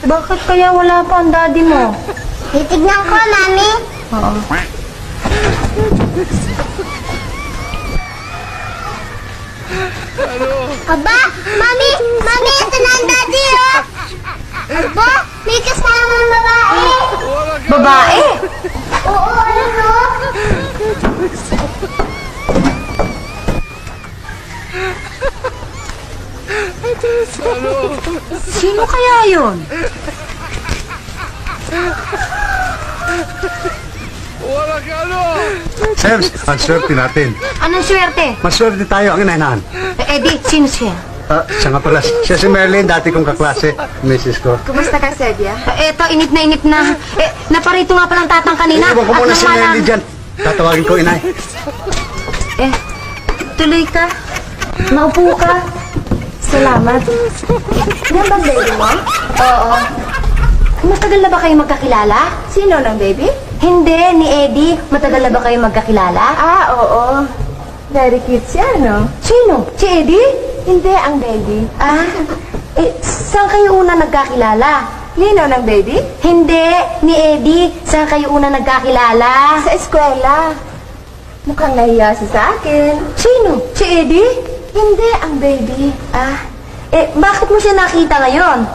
Bakit kaya wala pa ang daddy mo? Titignan ko, Mami. Oo. Aba, Mami! Mami, ito na ang daddy, oh! Aba, may kasamang babae! Babae? Oo, ano, no? Sino kaya yun? Sebs, ang swerte natin. Anong swerte? Maswerte tayo ang inainahan. Eddie, sino siya? Siya nga pala. Siya si Merlin, dati kong kaklase. Mrs. ko. Kumusta ka, Sebia? Eto, init na init na. Naparito nga palang tatang kanina. Iwan ko muna nang si Merlin dyan. Tatawagin ko, inay. Tuloy ka. Maupo ka. Salamat. Yan ba baby mo? Oo. Matagal na ba kayo magkakilala? Sino ng baby? Hindi, ni Eddie. Matagal na ba kayo magkakilala? Oo. Very cute siya, no? Sino? Si Eddie? Hindi ang baby. Saan kayo una nagkakilala? Nino ng baby? Hindi, ni Eddie. Saan kayo una nagkakilala? Sa eskwela. Mukhang nahiya siya sa akin. Sino? Si Eddie? Hindi ang baby. Bakit mo siya nakita ngayon?